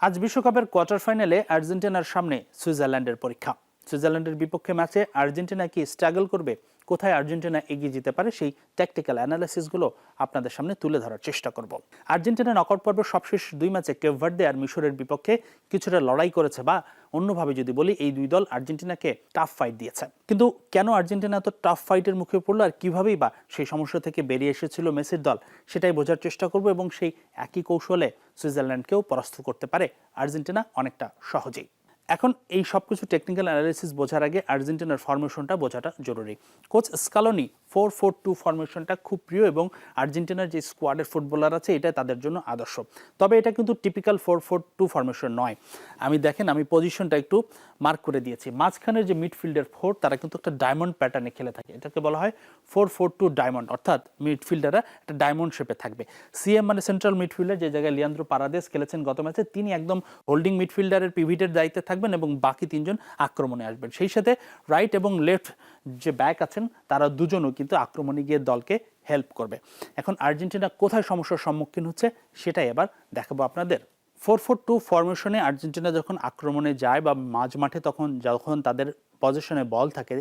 আজ বিশ্বকাপের কোয়ার্টার ফাইনালে আর্জেন্টিনার সামনে সুইজারল্যান্ডের পরীক্ষা। সুইজারল্যান্ডের বিপক্ষে ম্যাচে আর্জেন্টিনা কি স্ট্রাগল করবে, কোথায় আর্জেন্টিনা এগিয়ে যেতে পারে, সেই ট্যাকটিক্যাল অ্যানালাইসিসগুলো আপনাদের সামনে তুলে ধরার চেষ্টা করব। আর্জেন্টিনা নকআউট পর্বের সবশেষ দুই ম্যাচে কেপ ভার্দে আর মিশরের বিপক্ষে কিছুটা লড়াই করেছে, বা অন্যভাবে যদি বলি এই দুই দল আর্জেন্টিনাকে টাফ ফাইট দিয়েছে। কিন্তু কেন আর্জেন্টিনা তো টাফ ফাইটের মুখে পড়লো, আর কিভাবেই বা সেই সমস্যা থেকে বেরিয়ে এসেছিল মেসির দল, সেটাই বোঝার চেষ্টা করব। এবং সেই একই কৌশলে সুইজারল্যান্ডকেও পরাস্ত করতে পারে আর্জেন্টিনা অনেকটা সহজেই। এখন এই সব কিছু টেকনিক্যাল অ্যানালাইসিস বোঝার আগে আর্জেন্টিনার ফরমেশনটা বোঝাটা জরুরি। কোচ স্কালোনি 4-4-2 ফরমেশনটা খুব প্রিয়, এবং আর্জেন্টিনার যে স্কোয়াডের ফুটবলার আছে এটা তাদের জন্য আদর্শ। তবে এটা কিন্তু টিপিক্যাল 4-4-2 ফরমেশন নয়। আমি পজিশনটা একটু মার্ক করে দিয়েছি। মাঝখানের যে মিডফিল্ডের ফোর, তারা কিন্তু একটা ডায়মন্ড প্যাটার্নে খেলে থাকে। এটাকে বলা হয় 4-4-2 ডায়মন্ড, অর্থাৎ মিডফিল্ডাররা একটা ডায়মন্ড শেপে থাকবে। সিএম মানে সেন্ট্রাল মিডফিল্ডার, যে জায়গায় লিয়ান্দ্রো পারাদেস খেলেছেন গত ম্যাচে, তিনি একদম হোল্ডিং মিডফিল্ডারের পিভিটের দায়িত্বে থাকবেন এবং বাকি তিনজন আক্রমণে আসবেন। সেই সাথে রাইট এবং লেফট যে ব্যাক আছেন তারা দুজনও কিন্তু আক্রমণে গিয়ে দলকে হেল্প করবে। এখন আর্জেন্টিনা কোথায় সমস্যার সম্মুখীন হচ্ছে সেটাই এবার দেখাবো আপনাদের। 4-4-2 ফরমেশনে আর্জেন্টিনা যখন আক্রমণে যায় বা মাঝ মাঠে, যখন তাদের পজিশনে বল থাকে,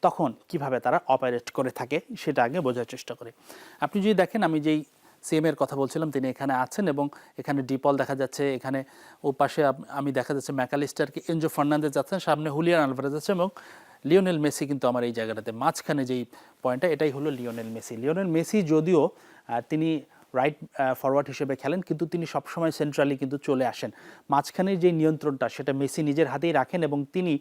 তখন কিভাবে তারা অপারেট করে থাকে সেটা আগে বোঝার চেষ্টা করে। আপনি যদি দেখেন, আমি যেই সিএম এর কথা বলছিলাম তিনি এখানে আছেন, এবং এখানে ডিপল দেখা যাচ্ছে, এখানে ও পাশে আমি দেখা যাচ্ছে ম্যাকালিস্টারকে, এনজো ফার্নান্দেজ আছেন, সামনে হুলিয়ান আলভারেজ আছে, এবং লিওনেল মেসি কিন্তু আমার এই জায়গাটাতে মাঝখানে যেই পয়েন্টটা, এটাই হলো লিওনেল মেসি। লিওনেল মেসি যদিও তিনি রাইট ফরওয়ার্ড হিসেবে খেলেন, কিন্তু তিনি সবসময় সেন্ট্রালি কিন্তু চলে আসেন। মাঝখানের যে নিয়ন্ত্রণটা সেটা মেসি নিজের হাতেই রাখেন, এবং তিনি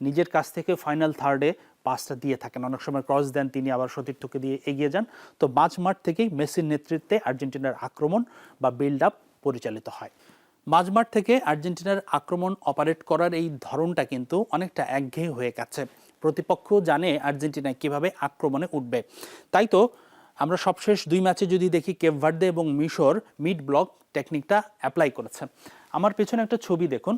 নিজের কাছ থেকে ফাইনাল থার্ডে পাসটা দিয়ে থাকেন। অনেক সময় ক্রস দেন তিনি, আবার সতীর্থকে দিয়ে এগিয়ে যান। তো মাঝ মাঠ থেকেই মেসির নেতৃত্বে আর্জেন্টিনার আক্রমণ বা বিল্ড আপ পরিচালিত হয়। মাঝমাঠ থেকে আর্জেন্টিনার আক্রমণ অপারেট করার এই ধরনটা কিন্তু অনেকটা একঘেয়ে হয়ে গেছে। প্রতিপক্ষ জানে আর্জেন্টিনা কিভাবে আক্রমণে উঠবে। তাই তো আমরা সবশেষ দুই ম্যাচে যদি দেখি, কেপ ভার্দে এবং মিশর মিড ব্লক টেকনিকটা অ্যাপ্লাই করেছে। আমার পেছনে একটা ছবি দেখুন,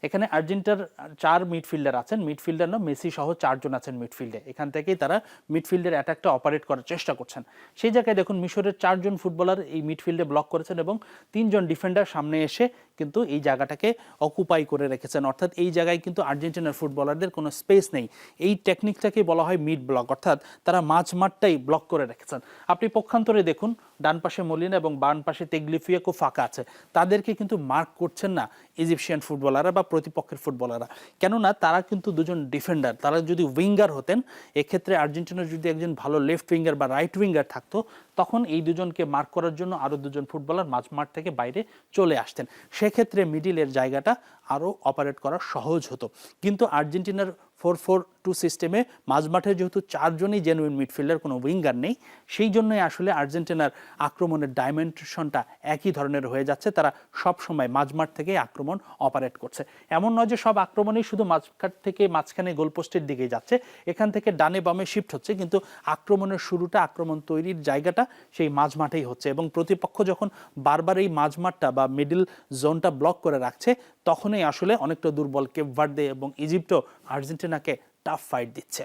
এখানে আর্জেন্টিনার 4 মিডফিল্ডার আছেন, মিডফিল্ডার না, মেসি সহ 4 জন আছেন মিডফিল্ডে। এখান থেকেই তারা মিডফিল্ডের অ্যাটাকটা অপারেট করার চেষ্টা করছেন। সেই জায়গায় দেখুন, মিশরের 4 জন ফুটবলার এই মিডফিল্ডে ব্লক করেছেন, এবং 3 জন ডিফেন্ডার সামনে এসে কিন্তু এই জায়গাটাকে অকুপাই করে রেখেছেন। অর্থাৎ এই জায়গায় কিন্তু আর্জেন্টিনার ফুটবলারদের কোনো স্পেস নেই। এই টেকনিকটাকে বলা হয় মিড ব্লক, অর্থাৎ তারা মাঝ মাঠটাই ব্লক করে রেখেছেন। আপনি পক্ষান্তরে দেখুন, ডান পাশে মলিনা এবং বাম পাশে তেগলিফিয়াকো ফাঁকা আছে, তাদেরকে কিন্তু মার্ক করছেন না ইজিপশিয়ান ফুটবলাররা বা প্রতিপক্ষের ফুটবলাররা। কেননা তারা কিন্তু দুজন ডিফেন্ডার। তারা যদি উইঙ্গার হতেন, এক্ষেত্রে আর্জেন্টিনার যদি একজন ভালো লেফট উইঙ্গার বা রাইট উইঙ্গার থাকতো, তখন এই দুজনকে মার্ক করার জন্য আরও দুজন ফুটবলার মাঝ মাঠ থেকে বাইরে চলে আসতেন। সেক্ষেত্রে মিডিলের জায়গাটা আরও অপারেট করা সহজ হতো। কিন্তু আর্জেন্টিনার 4-4-2 সিস্টেমে মাঝমাঠে যেহেতু 4 জনই জেনুইন মিডফিল্ডার, কোনো উইঙ্গার নেই, সেই জন্যই আসলে আর্জেন্টিনার আক্রমণের ডাইমেনশনটা একই ধরনের হয়ে যাচ্ছে। তারা সব সময় মাঝমাঠ থেকে আক্রমণ অপারেট করছে। এমন নয় যে সব আক্রমণই শুধু মাঝখান থেকে মাঝখানে গোলপোস্টের দিকে যাচ্ছে, এখান থেকে ডানে বামে শিফট হচ্ছে, কিন্তু আক্রমণের শুরুটা, আক্রমণ তৈরির জায়গাটা সেই মাঝমাঠেই হচ্ছে। এবং প্রতিপক্ষ যখন বারবার এই মাঝমাঠটা বা মিডল জোনটা ব্লক করে রাখছে, তখনই আসলে অনেকটা দুর্বল কেপ ভার্দে এবং ইজিপ্টও আর্জেন্টিনাকে টাফ ফাইট দিচ্ছে।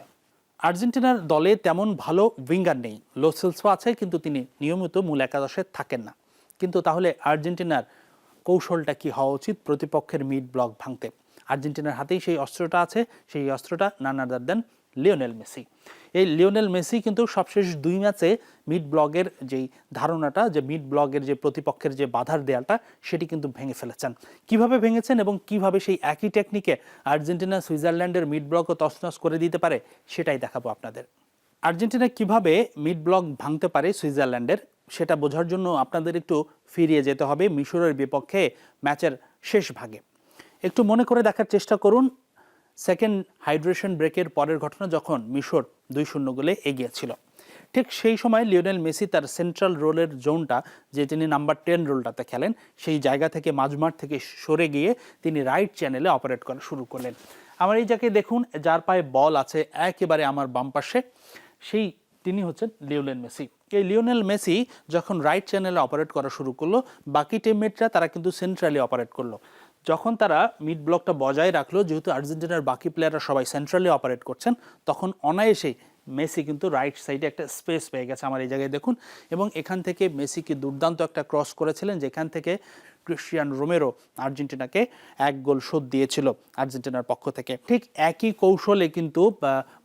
আর্জেন্টিনার দলে তেমন ভালো উইঙ্গার নেই। লো সেলসো আছে, কিন্তু তিনি নিয়মিত মূল একাদশে থাকেন না। কিন্তু তাহলে আর্জেন্টিনার কৌশলটা কি হওয়া উচিত প্রতিপক্ষের মিড ব্লক ভাঙতে? আর্জেন্টিনার হাতেই সেই অস্ত্রটা আছে, সেই অস্ত্রটা নান আদার দেন লিওনেল মেসি। এই লিওনেল মেসি কিন্তু সবশেষ দুই ম্যাচে মিড ব্লগের যেই ধারণাটা, যে মিড ব্লগের যে প্রতিপক্ষের যে বাধার দেয়ালটা, সেটি কিন্তু ভেঙে ফেলেছেন। কিভাবে ভেঙেছেন এবং কিভাবে সেই একই টেকনিকে আর্জেন্টিনা সুইজারল্যান্ডের মিড ব্লকও তছনছ করে দিতে পারে, সেটাই দেখাবো আপনাদের। আর্জেন্টিনা কিভাবে মিড ব্লক ভাঙতে পারে সুইজারল্যান্ডের, সেটা বোঝার জন্য আপনাদের একটু ফিরিয়ে যেতে হবে মিশরের বিপক্ষে ম্যাচের শেষ ভাগে। একটু মনে করে দেখার চেষ্টা করুন, সেকেন্ড হাইড্রেশন ব্রেকের পরের ঘটনা, যখন মিশর 2-0 গোলে এগিয়েছিল। ঠিক সেই সময় লিওনেল মেসি তার সেন্ট্রাল রোলের জোনটা, যে তিনি নাম্বার 10 রোলটাতে খেলেন, সেই জায়গা থেকে মাঝমাঠ থেকে সরে গিয়ে তিনি রাইট চ্যানেলে অপারেট করা শুরু করলেন। আমার এই জায়গায় দেখুন, যার পায়ে বল আছে একেবারে আমার বাম পাশে, তিনি হচ্ছেন লিওনেল মেসি। এই লিওনেল মেসি যখন রাইট চ্যানেলে অপারেট করা শুরু করলো, বাকি টিমমেটরা তারা কিন্তু সেন্ট্রালি অপারেট করলো। যখন তারা মিড ব্লকটা বজায় রাখলো, যেহেতু আর্জেন্টিনার বাকি প্লেয়াররা সবাই সেন্ট্রালি অপারেট করছেন, তখন অনায়াসেই মেসি কিন্তু রাইট সাইডে একটা স্পেস পেয়ে গেছে আমার এই জায়গায় দেখুন, এবং এখান থেকে মেসি কি দুর্দান্ত একটা ক্রস করেছিলেন, যেখান থেকে ক্রিস্টিয়ান রোমেরো আর্জেন্টিনাকে 1 গোল শোধ দিয়েছিল আর্জেন্টিনার পক্ষ থেকে। ঠিক একই কৌশলে কিন্তু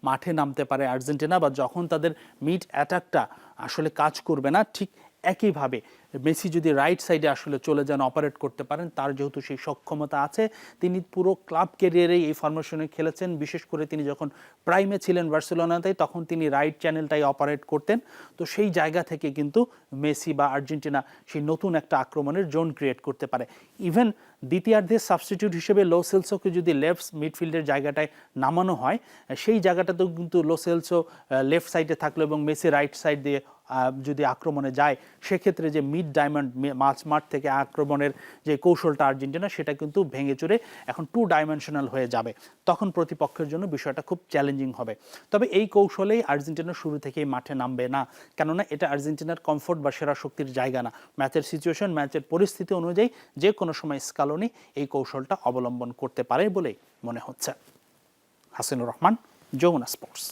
মাঠে নামতে পারে আর্জেন্টিনা, বা যখন তাদের মিড অ্যাটাকটা আসলে কাজ করবে না, ঠিক একইভাবে মেসি যদি রাইট সাইডে আসলে চলে যান, অপারেট করতে পারেন, তার যেহেতু সেই সক্ষমতা আছে, তিনি পুরো ক্লাব ক্যারিয়ারেই এই ফরমেশনে খেলেছেন, বিশেষ করে তিনি যখন প্রাইমে ছিলেন বার্সেলোনাতে, তখন তিনি রাইট চ্যানেলটাই অপারেট করতেন। তো সেই জায়গা থেকে কিন্তু মেসি বা আর্জেন্টিনা সেই নতুন একটা আক্রমণের জোন ক্রিয়েট করতে পারে। ইভেন দ্বিতীয়ার্ধে সাবস্টিটিউট হিসেবে লো সেলসোকে যদি লেফট মিডফিল্ডের জায়গাটায় নামানো হয়, সেই জায়গাটাতেও কিন্তু লো সেলসো লেফট সাইডে থাকলো এবং মেসি রাইট সাইড দিয়ে যদি আক্রমণে যায়, সেক্ষেত্রে যে মিড ডায়মন্ড মাঠ থেকে আক্রমণের যে কৌশলটা আর্জেন্টিনা, সেটা কিন্তু ভেঙে চুরে এখন 2 ডাইমেনশনাল হয়ে যাবে। তখন প্রতিপক্ষের জন্য বিষয়টা খুব চ্যালেঞ্জিং হবে। তবে এই কৌশলেই আর্জেন্টিনা শুরু থেকেই মাঠে নামবে না, কেননা এটা আর্জেন্টিনার কমফোর্ট বা সেরা শক্তির জায়গা না। ম্যাচের সিচুয়েশন, ম্যাচের পরিস্থিতি অনুযায়ী যে কোনো সময় স্কালোনি এই কৌশলটা অবলম্বন করতে পারে বলেই মনে হচ্ছে। হাসিনুর রহমান, যমুনা স্পোর্টস।